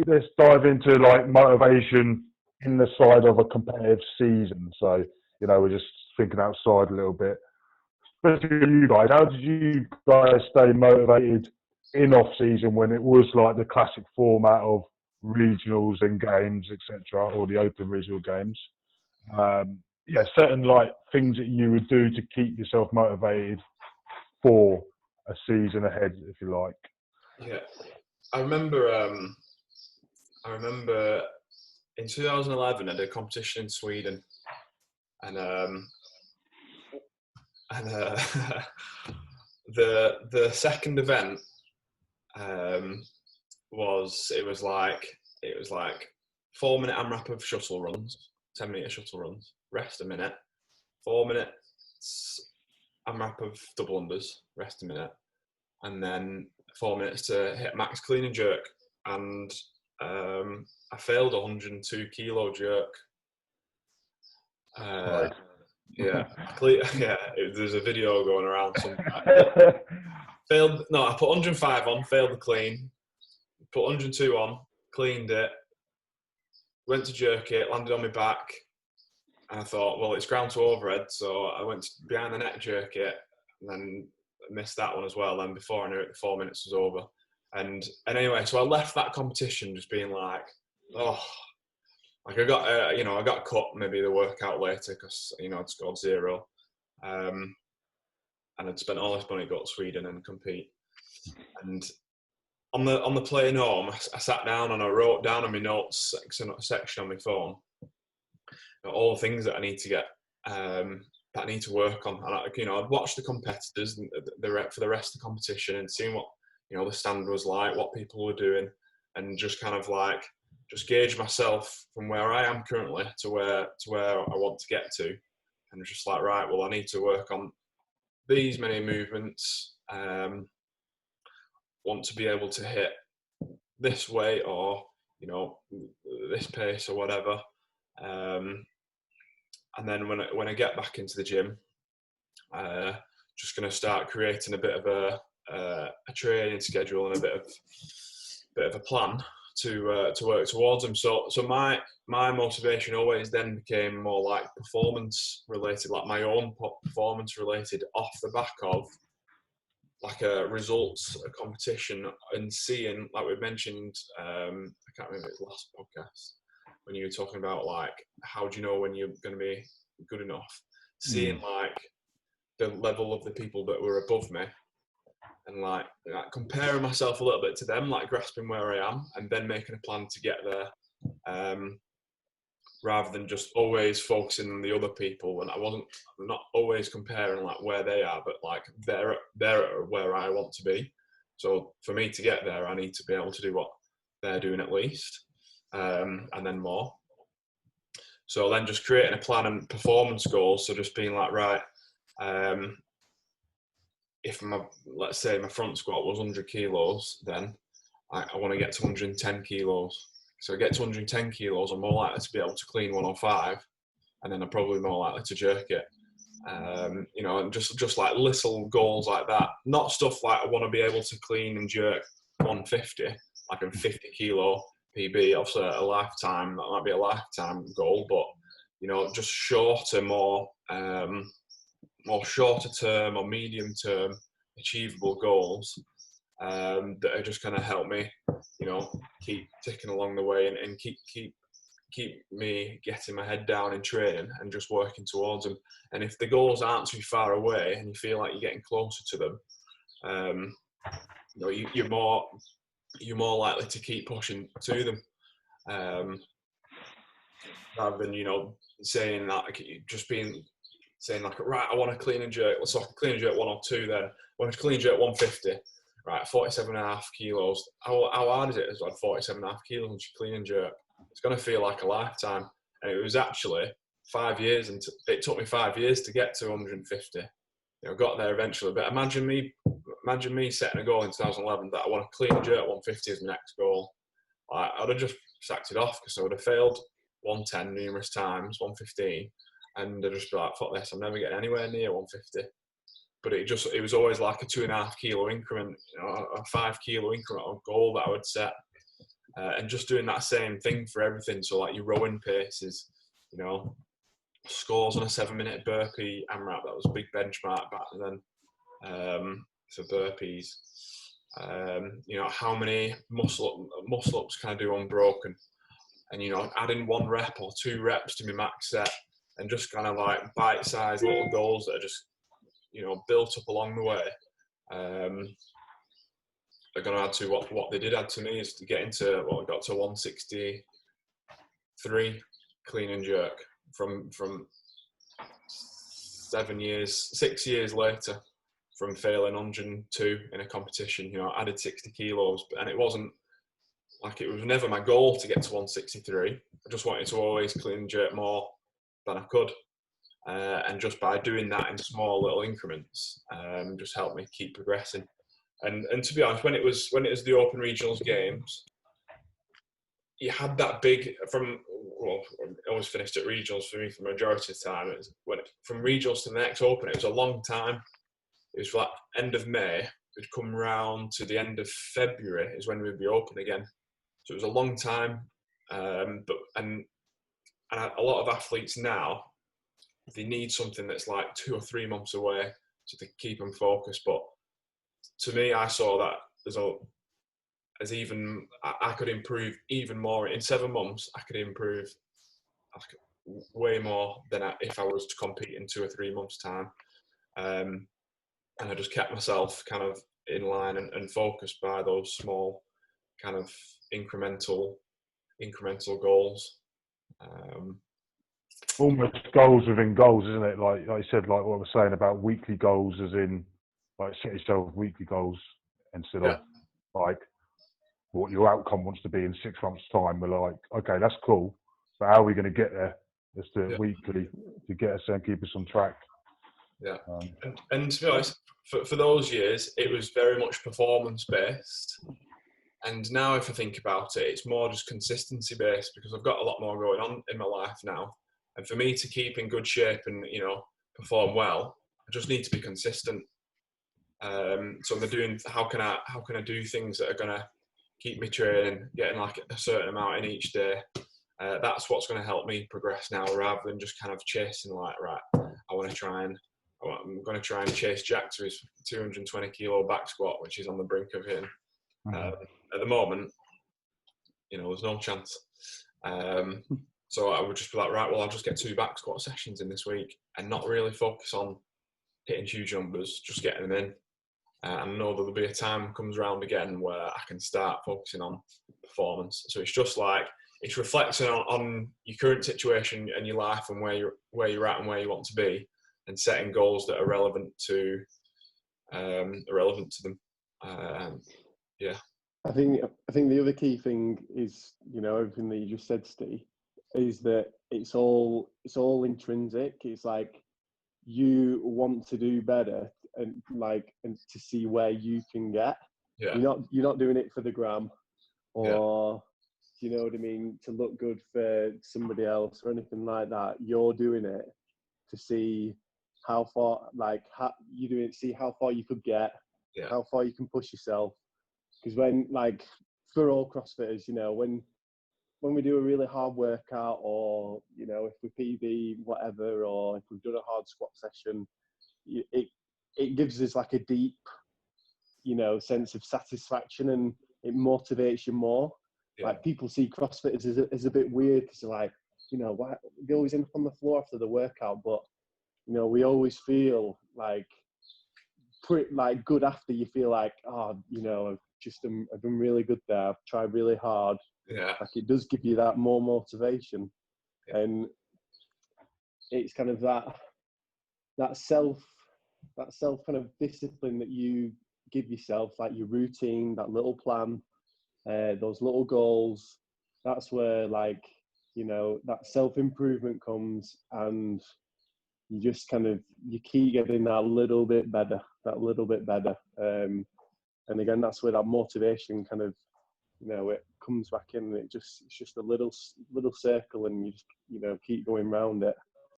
let's dive into like motivation in the side of a competitive season. So, we're just thinking outside a little bit. Especially you guys, how did you guys stay motivated in off season when it was like the classic format of regionals and games, etc., or the open regional games? Certain like things that you would do to keep yourself motivated for a season ahead, if you like. Yeah, I remember. I remember in 2011 I did a competition in Sweden, and the second event was 4-minute AMRAP of shuttle runs, 10-meter shuttle runs, rest a minute, 4 minutes AMRAP of double unders, rest a minute, and then 4 minutes to hit max clean and jerk. And I failed a 102 kilo jerk. Right. There's a video going around somewhere. I put 105 on, failed the clean, put 102 on, cleaned it, went to jerk it, landed on my back, and I thought, well, it's ground to overhead, so I went behind the net, jerk it, and then missed that one as well. Then before I knew it, the 4 minutes was over. And anyway, so I left that competition just being like, like I got cut maybe the workout later because I'd scored 0, and I'd spent all this money to go to Sweden and compete. And on the plane home, I sat down and I wrote down on my notes section on my phone all the things that I need to get, that I need to work on. And I'd watched the competitors for the rest of the competition and seen what the standard was like, what people were doing, and just kind of like just gauge myself from where I am currently to where I want to get to, and just like, right, well, I need to work on these many movements, want to be able to hit this way or this pace or whatever, and then when I get back into the gym, just going to start creating a bit of a training schedule and a bit of a plan to work towards them. So my motivation always then became more like performance related, like my own performance related, off the back of like a results, a competition, and seeing, like we mentioned, I can't remember the last podcast when you were talking about like how do you know when you're going to be good enough, seeing like the level of the people that were above me, and like comparing myself a little bit to them, like grasping where I am, and then making a plan to get there, rather than just always focusing on the other people. And I'm not always comparing like where they are, but like they're where I want to be. So for me to get there, I need to be able to do what they're doing at least, and then more. So then just creating a plan and performance goals. So just being like, right, if let's say my front squat was 100 kilos, then I want to get to 110 kilos. So I get to 110 kilos, I'm more likely to be able to clean 105, and then I'm probably more likely to jerk it. And just like little goals like that. Not stuff like I want to be able to clean and jerk 150, like a 50 kilo PB. Obviously a lifetime, that might be a lifetime goal, but just shorter, more shorter term or medium term achievable goals, that are just going to help me, keep ticking along the way and keep me getting my head down in training and just working towards them. And if the goals aren't too far away and you feel like you're getting closer to them, you're more likely to keep pushing to them, rather than saying that, like, saying like, right, I want to clean and jerk. So I can clean and jerk 102 then. I want to clean and jerk 150. Right, 47.5 kilos. How hard is it? It's like 47.5 kilos and clean and jerk. It's going to feel like a lifetime. And it was actually 5 years, and it took me 5 years to get to 150. Got there eventually. But imagine me setting a goal in 2011 that I want to clean and jerk 150 as my next goal. I'd have just sacked it off because I would have failed 110 numerous times, 115, and I'd just be like, fuck this, I'm never getting anywhere near 150. But it was always like a 2.5 kilo increment, a 5 kilo increment of goal that I would set. and just doing that same thing for everything. So like your rowing paces, you know, scores on a 7-minute burpee AMRAP, that was a big benchmark back then for burpees. You know, how many muscle ups can I do unbroken? And, you know, adding 1 rep or 2 reps to my max set, and just kind of like bite-sized little goals that are just, you know, built up along the way. They're going to add to what they did add to me, is to get into, well, I got to 163 clean and jerk from 6 years later, from failing 102 in a competition. You know, I added 60 kilos, and it wasn't like, it was never my goal to get to 163. I just wanted to always clean and jerk more than I could. And just by doing that in small little increments, just helped me keep progressing. And to be honest, when it was the Open Regionals Games, you had that big I always finished at regionals for me for the majority of the time. It was from regionals to the next Open, it was a long time. It was like end of May. We'd come round to the end of February is when we'd be open again. So it was a long time. But a lot of athletes now, they need something that's like 2 or 3 months away to keep them focused. But to me, I saw that I could improve even more. In 7 months, I could improve way more than if I was to compete in 2 or 3 months' time. And I just kept myself kind of in line and focused by those small kind of incremental goals. Almost goals within goals, isn't it? Like you said, like what I was saying about weekly goals, as in like set yourself weekly goals instead of like what your outcome wants to be in 6 months' time. We're like, okay, that's cool, but how are we going to get there? Let's do it weekly to get us there and keep us on track. Yeah, and to be honest, for those years, it was very much performance based. And now, if I think about it, it's more just consistency based, because I've got a lot more going on in my life now. And for me to keep in good shape and, you know, perform well, I just need to be consistent. So I'm doing, how can I do things that are going to keep me training, getting like a certain amount in each day. That's what's going to help me progress now, rather than just kind of chasing like, right, I'm going to try and chase Jack to his 220 kilo back squat, which is on the brink of hitting. At the moment, you know, there's no chance. So I would just be like, right, well, I'll just get 2 back squat sessions in this week and not really focus on hitting huge numbers, just getting them in. And know that there'll be a time comes around again where I can start focusing on performance. So it's just like, it's reflecting on your current situation and your life and where you're at and where you want to be, and setting goals that are relevant to them. Yeah. I think the other key thing is, you know, everything that you just said, Steve, is that it's all intrinsic. It's like you want to do better and to see where you can get. Yeah. You're not doing it for the gram, or you know what I mean, to look good for somebody else or anything like that. You're doing it to see how far, you do it, see how far you could get, how far you can push yourself. Because when, like, for all CrossFitters, you know, when we do a really hard workout, or, you know, if we PB whatever, or if we've done a hard squat session, it gives us like a deep, you know, sense of satisfaction, and it motivates you more. Yeah. Like, people see CrossFitters as a bit weird, because they're like, you know, why they always end up on the floor after the workout, but, you know, we always feel like good after. You feel like, oh, you know, I've done really good there. I've tried really hard. Yeah. Like, it does give you that more motivation, and it's kind of that self kind of discipline that you give yourself, like your routine, that little plan, those little goals. That's where, like, you know, that self-improvement comes, and you just kind of, you keep getting that little bit better. And again, that's where that motivation kind of, you know, it comes back in. It's just a little circle, and you just, you know, keep going round it.